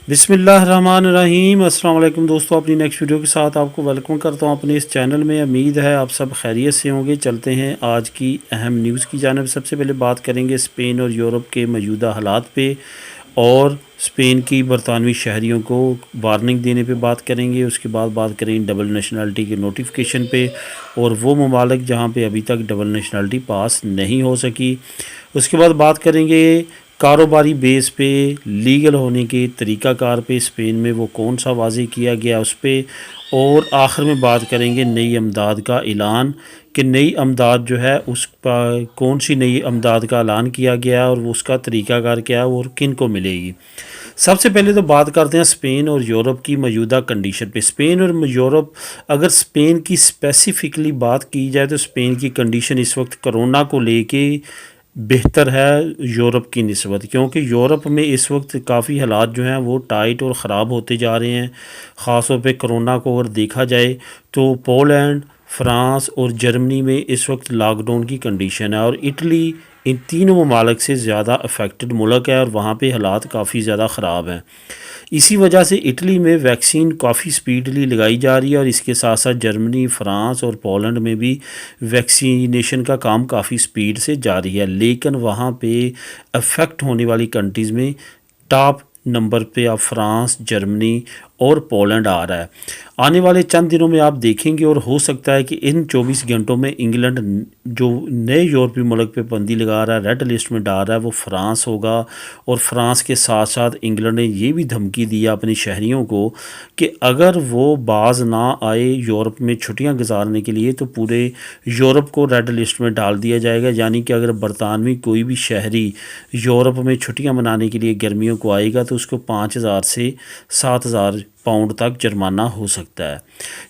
بسم اللہ الرحمن الرحیم۔ السلام علیکم دوستو، اپنی نیکسٹ ویڈیو کے ساتھ آپ کو ویلکم کرتا ہوں اپنے اس چینل میں۔ امید ہے آپ سب خیریت سے ہوں گے۔ چلتے ہیں آج کی اہم نیوز کی جانب۔ سب سے پہلے بات کریں گے اسپین اور یورپ کے موجودہ حالات پہ، اور اسپین کی برطانوی شہریوں کو وارننگ دینے پہ بات کریں گے۔ اس کے بعد بات کریں گے ڈبل نیشنلٹی کے نوٹیفیکیشن پہ، اور وہ ممالک جہاں پہ ابھی تک ڈبل نیشنلٹی پاس نہیں ہو سکی۔ اس کے بعد بات کریں گے کاروباری بیس پہ لیگل ہونے کے طریقہ کار پہ اسپین میں وہ کون سا واضح کیا گیا اس پہ، اور آخر میں بات کریں گے نئی امداد کا اعلان، کہ نئی امداد جو ہے اس پر کون سی نئی امداد کا اعلان کیا گیا اور اس کا طریقہ کار کیا اور کن کو ملے گی۔ سب سے پہلے تو بات کرتے ہیں اسپین اور یورپ کی موجودہ کنڈیشن پہ۔ اسپین اور یورپ، اگر اسپین کی اسپیسیفکلی بات کی جائے تو اسپین کی کنڈیشن اس وقت کرونا کو لے کے بہتر ہے یورپ کی نسبت، کیونکہ یورپ میں اس وقت کافی حالات جو ہیں وہ ٹائٹ اور خراب ہوتے جا رہے ہیں۔ خاص طور پہ کرونا کو اگر دیکھا جائے تو پولینڈ، فرانس اور جرمنی میں اس وقت لاک ڈاؤن کی کنڈیشن ہے، اور اٹلی ان تینوں ممالک سے زیادہ افیکٹڈ ملک ہے، اور وہاں پہ حالات کافی زیادہ خراب ہیں۔ اسی وجہ سے اٹلی میں ویکسین کافی سپیڈلی لگائی جا رہی ہے، اور اس کے ساتھ ساتھ جرمنی، فرانس اور پولینڈ میں بھی ویکسینیشن کا کام کافی سپیڈ سے جاری ہے، لیکن وہاں پہ افیکٹ ہونے والی کنٹریز میں ٹاپ نمبر پہ اب فرانس، جرمنی اور پولینڈ آ رہا ہے۔ آنے والے چند دنوں میں آپ دیکھیں گے، اور ہو سکتا ہے کہ ان 24 گھنٹوں میں انگلینڈ جو نئے یورپی ملک پہ بندی لگا رہا ہے، ریڈ لسٹ میں ڈال رہا ہے، وہ فرانس ہوگا۔ اور فرانس کے ساتھ ساتھ انگلینڈ نے یہ بھی دھمکی دیا اپنے شہریوں کو کہ اگر وہ باز نہ آئے یورپ میں چھٹیاں گزارنے کے لیے تو پورے یورپ کو ریڈ لسٹ میں ڈال دیا جائے گا، یعنی کہ اگر برطانوی کوئی بھی شہری یورپ میں چھٹیاں منانے کے لیے گرمیوں کو آئے گا تو اس کو 5,000 سے 7,000 پاؤنڈ تک جرمانہ ہو سکتا ہے۔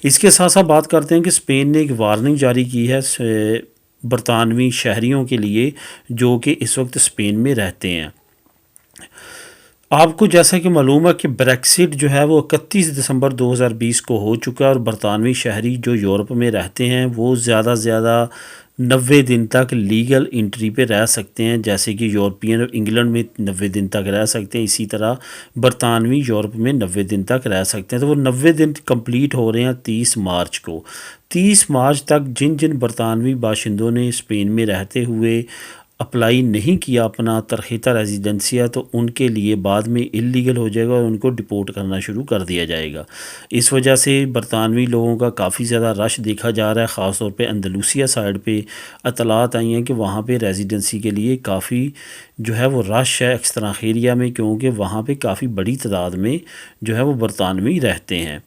اس کے ساتھ ساتھ بات کرتے ہیں کہ اسپین نے ایک وارننگ جاری کی ہے برطانوی شہریوں کے لیے جو کہ اس وقت اسپین میں رہتے ہیں۔ آپ کو جیسا کہ معلوم ہے کہ بریکسٹ جو ہے وہ 31 دسمبر 2020 کو ہو چکا ہے، اور برطانوی شہری جو یورپ میں رہتے ہیں وہ زیادہ سے زیادہ 90 دن تک لیگل انٹری پہ رہ سکتے ہیں، جیسے کہ یورپین اور انگلینڈ میں 90 دن تک رہ سکتے ہیں، اسی طرح برطانوی یورپ میں 90 دن تک رہ سکتے ہیں۔ تو وہ 90 دن کمپلیٹ ہو رہے ہیں 30 مارچ کو۔ 30 مارچ تک جن جن برطانوی باشندوں نے اسپین میں رہتے ہوئے اپلائی نہیں کیا اپنا ترخیصہ ریزیڈنسیا، تو ان کے لیے بعد میں اللیگل ہو جائے گا اور ان کو ڈپورٹ کرنا شروع کر دیا جائے گا۔ اس وجہ سے برطانوی لوگوں کا کافی زیادہ رش دیکھا جا رہا ہے، خاص طور پہ اندلوسیہ سائڈ پہ اطلاعات آئی ہیں کہ وہاں پہ ریزیڈنسی کے لیے کافی جو ہے وہ رش ہے ایکسترا میں، کیونکہ وہاں پہ کافی بڑی تعداد میں جو ہے وہ برطانوی رہتے ہیں۔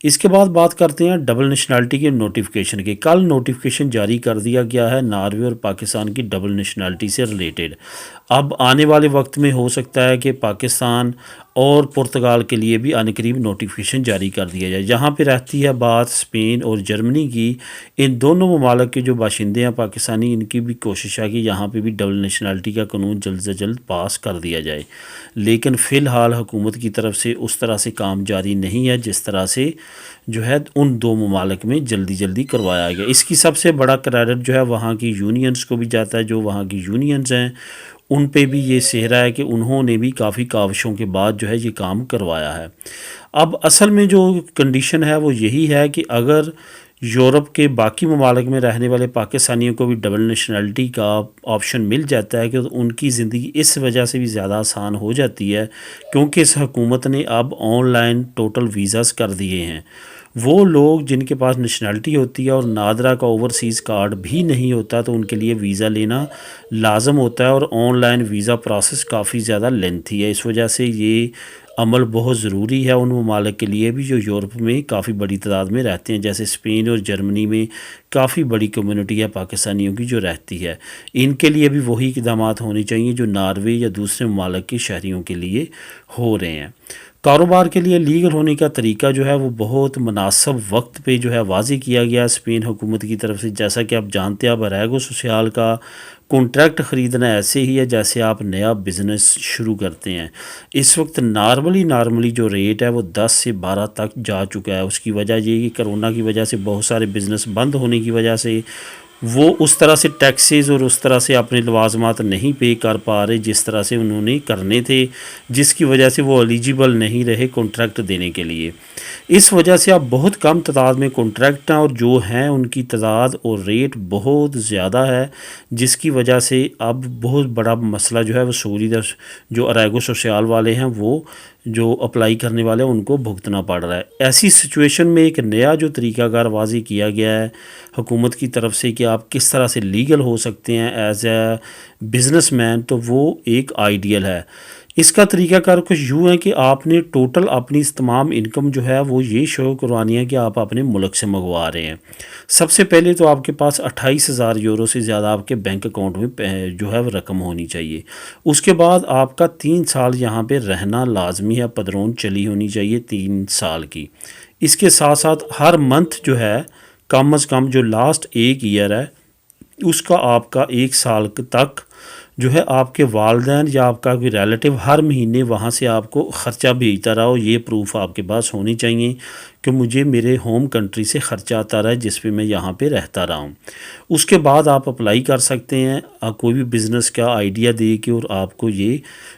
اس کے بعد بات کرتے ہیں ڈبل نیشنلٹی کے نوٹیفیکیشن کے۔ کل نوٹیفیکیشن جاری کر دیا گیا ہے ناروے اور پاکستان کی ڈبل نیشنلٹی سے ریلیٹڈ۔ اب آنے والے وقت میں ہو سکتا ہے کہ پاکستان اور پرتگال کے لیے بھی عنقریب نوٹیفیکیشن جاری کر دیا جائے۔ جہاں پہ رہتی ہے بات اسپین اور جرمنی کی، ان دونوں ممالک کے جو باشندے ہیں پاکستانی، ان کی بھی کوشش ہے کہ یہاں پہ بھی ڈبل نیشنلٹی کا قانون جلد سے جلد پاس کر دیا جائے، لیکن فی الحال حکومت کی طرف سے اس طرح سے کام جاری نہیں ہے جس طرح سے جو ہے ان دو ممالک میں جلدی جلدی کروایا گیا۔ اس کی سب سے بڑا کریڈٹ جو ہے وہاں کی یونینز کو بھی جاتا ہے۔ جو وہاں کی یونینز ہیں ان پہ بھی یہ سہرا ہے کہ انہوں نے بھی کافی کاوشوں کے بعد جو ہے یہ کام کروایا ہے۔ اب اصل میں جو کنڈیشن ہے وہ یہی ہے کہ اگر یورپ کے باقی ممالک میں رہنے والے پاکستانیوں کو بھی ڈبل نیشنلٹی کا آپشن مل جاتا ہے کہ ان کی زندگی اس وجہ سے بھی زیادہ آسان ہو جاتی ہے، کیونکہ اس حکومت نے اب آن لائن ٹوٹل ویزاز کر دیے ہیں۔ وہ لوگ جن کے پاس نیشنلٹی ہوتی ہے اور نادرا کا اوورسیز کارڈ بھی نہیں ہوتا تو ان کے لیے ویزا لینا لازم ہوتا ہے، اور آن لائن ویزا پروسیس کافی زیادہ لینتھی ہے۔ اس وجہ سے یہ عمل بہت ضروری ہے ان ممالک کے لیے بھی جو یورپ میں کافی بڑی تعداد میں رہتے ہیں، جیسے اسپین اور جرمنی میں کافی بڑی کمیونٹی ہے پاکستانیوں کی جو رہتی ہے۔ ان کے لیے بھی وہی اقدامات ہونے چاہیے جو ناروے یا دوسرے ممالک کے شہریوں کے لیے ہو رہے ہیں۔ کاروبار کے لیے لیگل ہونے کا طریقہ جو ہے وہ بہت مناسب وقت پہ جو ہے واضح کیا گیا اسپین حکومت کی طرف سے۔ جیسا کہ آپ جانتے ہیں، اب ریگو سوسیال کا کانٹریکٹ خریدنا ایسے ہی ہے جیسے آپ نیا بزنس شروع کرتے ہیں۔ اس وقت نارملی جو ریٹ ہے وہ 10 سے 12 تک جا چکا ہے۔ اس کی وجہ یہ کہ کرونا کی وجہ سے بہت سارے بزنس بند ہونے کی وجہ سے وہ اس طرح سے ٹیکسیز اور اس طرح سے اپنے لوازمات نہیں پے کر پا رہے جس طرح سے انہوں نے کرنے تھے، جس کی وجہ سے وہ ایلیجیبل نہیں رہے کانٹریکٹ دینے کے لیے۔ اس وجہ سے اب بہت کم تعداد میں کانٹریکٹ ہیں، اور جو ہیں ان کی تعداد اور ریٹ بہت زیادہ ہے، جس کی وجہ سے اب بہت بڑا مسئلہ جو ہے وہ جو اریگو سوشیال والے ہیں وہ جو اپلائی کرنے والے ہیں ان کو بھگتنا پڑ رہا ہے۔ ایسی سچویشن میں ایک نیا جو طریقہ کار واضح کیا گیا ہے حکومت کی طرف سے کہ آپ کس طرح سے لیگل ہو سکتے ہیں ایز اے بزنس مین، تو وہ ایک آئیڈیل ہے۔ اس کا طریقہ کار کچھ یوں ہے کہ آپ نے ٹوٹل اپنی تمام انکم جو ہے وہ یہ شو کروانی ہے کہ آپ اپنے ملک سے منگوا رہے ہیں۔ سب سے پہلے تو آپ کے پاس 28,000 یورو سے زیادہ آپ کے بینک اکاؤنٹ میں جو ہے وہ رقم ہونی چاہیے۔ اس کے بعد آپ کا 3 سال یہاں پہ رہنا لازمی ہے، پدرون چلی ہونی چاہیے 3 سال کی۔ اس کے ساتھ ساتھ ہر منتھ جو ہے کم از کم جو لاسٹ ایک ایئر ہے اس کا آپ کا 1 سال تک جو ہے آپ کے والدین یا آپ کا کوئی ریلیٹیو ہر مہینے وہاں سے آپ کو خرچہ بھیجتا رہا ہو، یہ پروف آپ کے پاس ہونی چاہیے کہ مجھے میرے ہوم کنٹری سے خرچہ آتا رہا ہے جس پہ میں یہاں پہ رہتا رہا ہوں۔ اس کے بعد آپ اپلائی کر سکتے ہیں کوئی بھی بزنس کا آئیڈیا دے کے، اور آپ کو یہ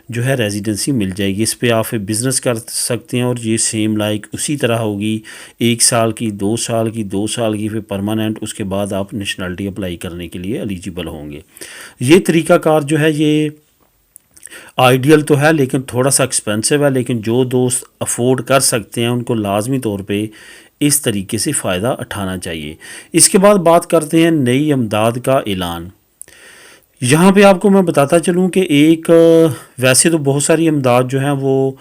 جو ہے ریزیڈنسی مل جائے گی۔ اس پہ آپ بزنس کر سکتے ہیں اور یہ سیم لائک اسی طرح ہوگی، 1 سال کی، 2 سال کی، 2 سال کی، پھر پرماننٹ۔ اس کے بعد آپ نیشنلٹی اپلائی کرنے کے لیے ایلیجیبل ہوں گے۔ یہ طریقہ کار جو ہے یہ آئیڈیل تو ہے لیکن تھوڑا سا ایکسپینسو ہے، لیکن جو دوست افورڈ کر سکتے ہیں ان کو لازمی طور پہ اس طریقے سے فائدہ اٹھانا چاہیے۔ اس کے بعد بات کرتے ہیں نئی امداد کا اعلان۔ یہاں پہ آپ کو میں بتاتا چلوں کہ ایک ویسے تو بہت ساری امداد جو ہیں وہ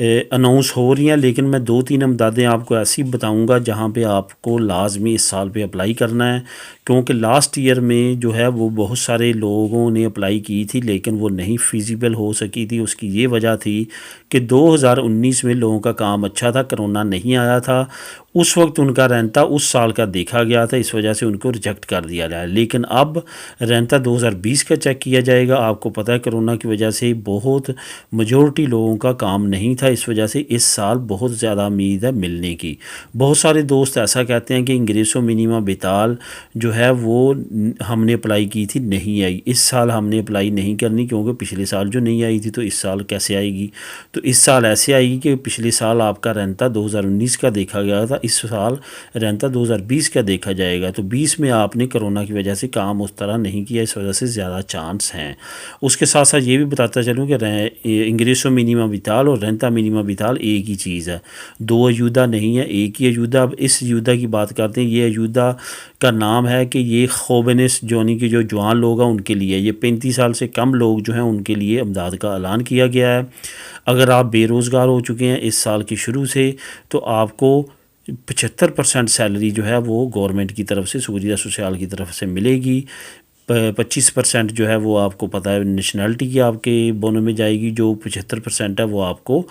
اناؤنس ہو رہی ہیں، لیکن میں 2-3 امدادیں آپ کو ایسی بتاؤں گا جہاں پہ آپ کو لازمی اس سال پہ اپلائی کرنا ہے، کیونکہ لاسٹ ایئر میں جو ہے وہ بہت سارے لوگوں نے اپلائی کی تھی لیکن وہ نہیں فیزیبل ہو سکی تھی۔ اس کی یہ وجہ تھی کہ 2019 میں لوگوں کا کام اچھا تھا، کرونا نہیں آیا تھا، اس وقت ان کا رینتا اس سال کا دیکھا گیا تھا، اس وجہ سے ان کو ریجیکٹ کر دیا جائے۔ لیکن اب رینتا 2020 کا چیک کیا جائے گا۔ آپ کو پتہ ہے کرونا کی وجہ سے بہت میجورٹی لوگوں کا کام نہیں تھا، اس وجہ سے اس سال بہت زیادہ امید ہے ملنے کی۔ بہت سارے دوست ایسا کہتے ہیں کہ انگریسو منیما بیتال جو ہے وہ ہم نے اپلائی کی تھی نہیں آئی، اس سال ہم نے اپلائی نہیں کرنی کیونکہ پچھلے سال جو نہیں آئی تھی تو اس سال کیسے آئے گی؟ تو اس سال ایسے آئے گی کہ پچھلے سال آپ کا رینتا 2019 کا دیکھا گیا تھا، اس سال رینتا 2020 کا دیکھا جائے گا۔ تو 20 میں آپ نے کرونا کی وجہ سے کام اس طرح نہیں کیا، اس وجہ سے زیادہ چانس ہیں۔ اس کے ساتھ ساتھ یہ بھی بتاتا چلوں کہ انگریسو منیما بیتال اور رینتا منیما بیتال ایک ہی چیز ہے، 2 ایودا نہیں ہے، ایک ہی ایودا۔ اب اس ایودا کی بات کرتے ہیں، یہ ایودا کا نام ہے کہ یہ خوبنس جونی کے جو جوان لوگ ہیں ان کے لیے، یہ 35 سال سے کم لوگ جو ہیں ان کے لیے امداد کا اعلان کیا گیا ہے۔ اگر آپ بے روزگار ہو چکے ہیں اس سال کی شروع سے تو آپ کو 75% سیلری جو ہے وہ گورنمنٹ کی طرف سے، سوریہ سوشیال کی طرف سے ملے گی۔ 25% جو ہے وہ آپ کو پتہ ہے نیشنلٹی کی آپ کے بونوں میں جائے گی، جو 75% ہے وہ آپ کو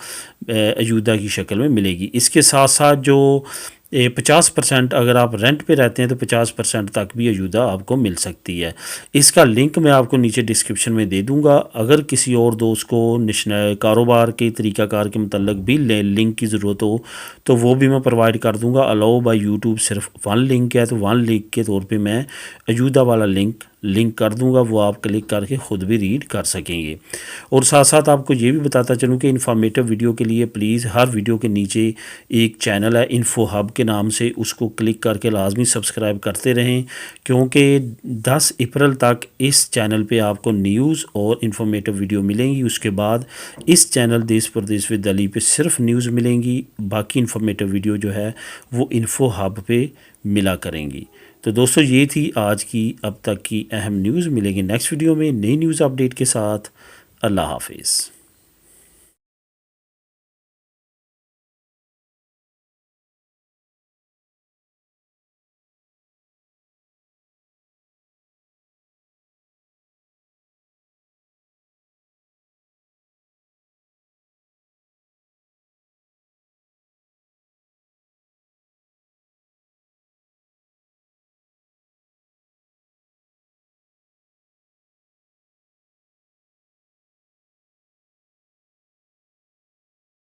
ایودا کی شکل میں ملے گی۔ اس کے ساتھ ساتھ جو 50% اگر آپ رینٹ پہ رہتے ہیں تو 50% تک بھی ایودا آپ کو مل سکتی ہے۔ اس کا لنک میں آپ کو نیچے ڈسکرپشن میں دے دوں گا۔ اگر کسی اور دوست کو کاروبار کے طریقہ کار کے متعلق بھی لنک کی ضرورت ہو تو وہ بھی میں پرووائڈ کر دوں گا۔ الاؤ بائی یوٹیوب صرف 1 لنک ہے، تو 1 لنک کے طور پہ میں ایودا والا لنک کر دوں گا، وہ آپ کلک کر کے خود بھی ریڈ کر سکیں گے۔ اور ساتھ ساتھ آپ کو یہ بھی بتاتا چلوں کہ انفارمیٹیو ویڈیو کے لیے پلیز ہر ویڈیو کے نیچے ایک چینل ہے انفو ہب کے نام سے، اس کو کلک کر کے لازمی سبسکرائب کرتے رہیں، کیونکہ 10 اپریل تک اس چینل پہ آپ کو نیوز اور انفارمیٹیو ویڈیو ملیں گی۔ اس کے بعد اس چینل دیس پردیس ود دلی پہ صرف نیوز ملیں گی، باقی انفارمیٹیو ویڈیو جو ہے وہ انفو ہب پہ ملا کریں گی۔ تو دوستو یہ تھی آج کی اب تک کی اہم نیوز۔ ملیں گے نیکسٹ ویڈیو میں نئی نیوز اپڈیٹ کے ساتھ۔ اللہ حافظ۔